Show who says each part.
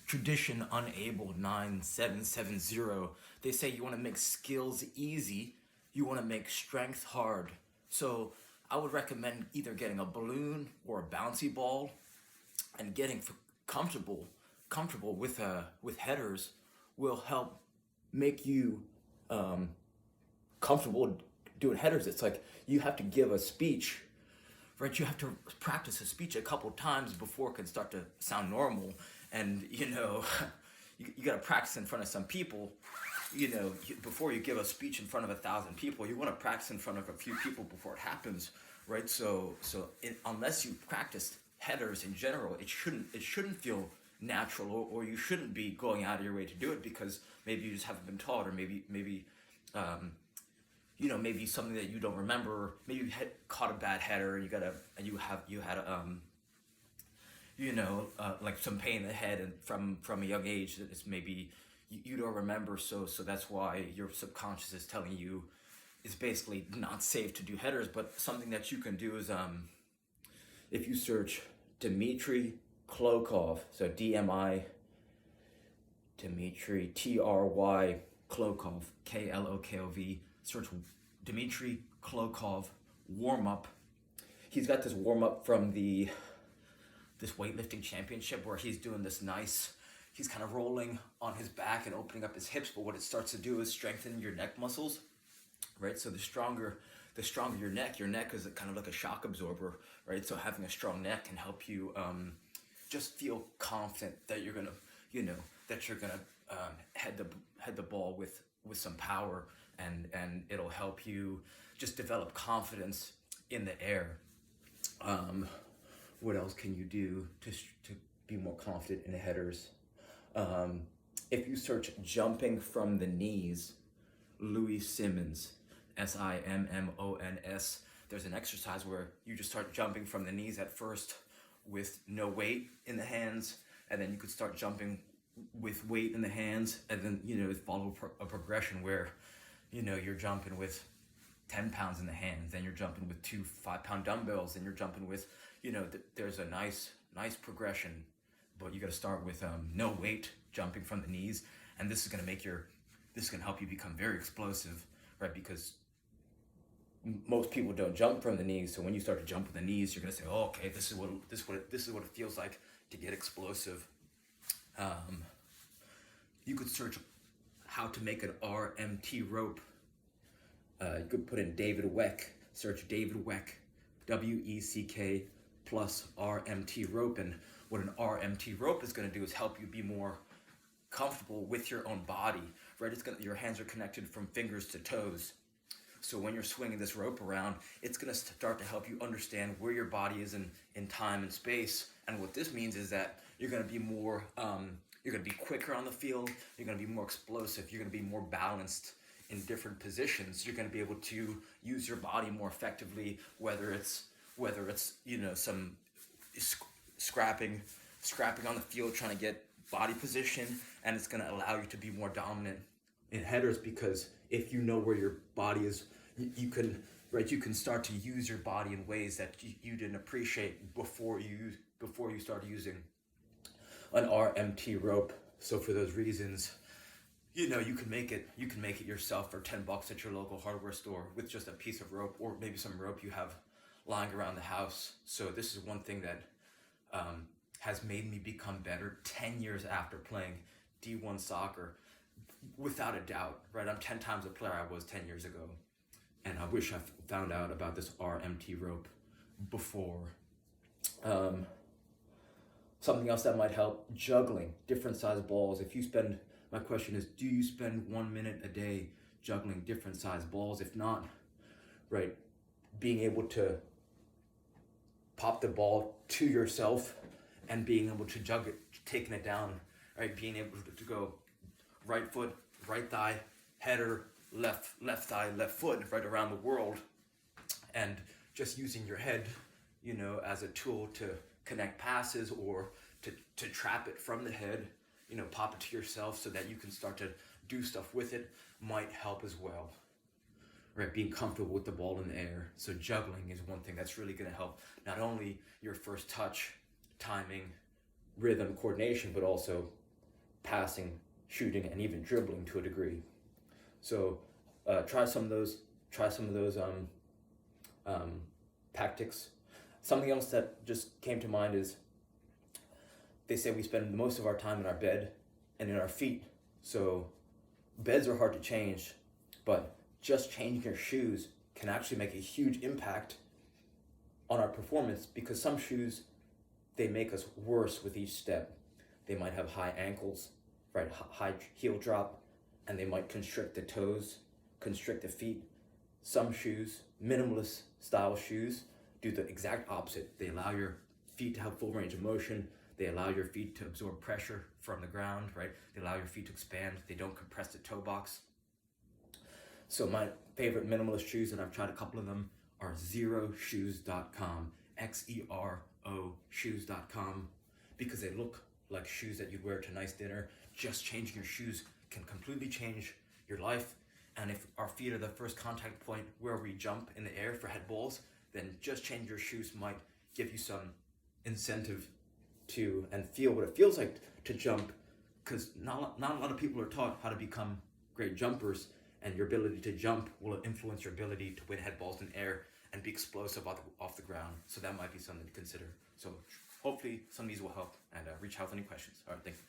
Speaker 1: Tradition Unabled 9770. They say you want to make skills easy, you want to make strength hard. So I would recommend either getting a balloon or a bouncy ball and getting comfortable with headers will help make you comfortable doing headers. It's like you have to give a speech, right? You have to practice a speech a couple times before it can start to sound normal. And you got to practice in front of some people. Before you give a speech in front of 1,000 people, you want to practice in front of a few people before it happens, right? Unless you practice headers in general, it shouldn't feel natural, or you shouldn't be going out of your way to do it, because maybe you just haven't been taught, or maybe something that you don't remember. Maybe you caught a bad header, and you had like some pain in the head, and from a young age that it's maybe you don't remember. So that's why your subconscious is telling you it's basically not safe to do headers. But something that you can do is if you search Dmitry Klokov, so DMI Dmitry TRY Klokov KLOKOV, search Dmitry Klokov warm up. He's got this warm up from this weightlifting championship where he's doing this nice, he's kind of rolling on his back and opening up his hips, but what it starts to do is strengthen your neck muscles, right? So the stronger your neck is kind of like a shock absorber, right? So having a strong neck can help you just feel confident that you're gonna head the ball with some power, and it'll help you just develop confidence in the air. What else can you do to be more confident in the headers? If you search jumping from the knees, Louis Simmons, SIMMONS, there's an exercise where you just start jumping from the knees at first with no weight in the hands, and then you could start jumping with weight in the hands, and then follow a progression where you're jumping with 10 pounds in the hands, then you're jumping with 2 5-pound dumbbells, and you're jumping with there's a nice progression. But you got to start with no weight, jumping from the knees, and this is going to help you become very explosive, right? Because most people don't jump from the knees, so when you start to jump from the knees, you're going to say, "Oh, okay, this is what it feels like to get explosive." You could search how to make an RMT rope. You could put in David Weck, search David Weck, WECK plus RMT rope, and what an RMT rope is going to do is help you be more comfortable with your own body, right? Your hands are connected from fingers to toes. So when you're swinging this rope around, it's going to start to help you understand where your body is in time and space. And what this means is that you're going to be more, you're going to be quicker on the field. You're going to be more explosive. You're going to be more balanced in different positions. You're going to be able to use your body more effectively, whether it's some scrapping on the field, trying to get body position, and it's going to allow you to be more dominant in headers, because if you know where your body is, you can start to use your body in ways that you didn't appreciate before you started using an RMT rope. So for those reasons, you can make it yourself for $10 at your local hardware store with just a piece of rope, or maybe some rope you have lying around the house. So this is one thing that has made me become better 10 years after playing D1 soccer, without a doubt, right? I'm 10 times the player I was 10 years ago, and I wish I found out about this RMT rope before. Something else that might help, juggling different size balls. My question is, do you spend 1 minute a day juggling different size balls? If not, right, being able to pop the ball to yourself and being able to jug it, taking it down, right? Being able to go right foot, right thigh, header, left thigh, left foot, right around the world, and just using your head, as a tool to connect passes, or to trap it from the head, pop it to yourself so that you can start to do stuff with it, might help as well. Right, being comfortable with the ball in the air. So juggling is one thing that's really going to help not only your first touch, timing, rhythm, coordination, but also passing, shooting, and even dribbling to a degree. So try some of those tactics. Something else that just came to mind is they say we spend most of our time in our bed and in our feet. So beds are hard to change, but just changing your shoes can actually make a huge impact on our performance, because some shoes, they make us worse with each step. They might have high ankles, right? High heel drop, and they might constrict the toes, constrict the feet. Some shoes, minimalist style shoes, do the exact opposite. They allow your feet to have full range of motion. They allow your feet to absorb pressure from the ground, right? They allow your feet to expand. They don't compress the toe box. So my favorite minimalist shoes, and I've tried a couple of them, are xeroshoes.com, XERO shoes.com, because they look like shoes that you'd wear to a nice dinner. Just changing your shoes can completely change your life. And if our feet are the first contact point where we jump in the air for head balls, then just changing your shoes might give you some incentive to and feel what it feels like to jump, because not a lot of people are taught how to become great jumpers, and your ability to jump will influence your ability to win head balls in air and be explosive off the ground. So that might be something to consider. So hopefully some of these will help, and reach out with any questions. All right, thanks.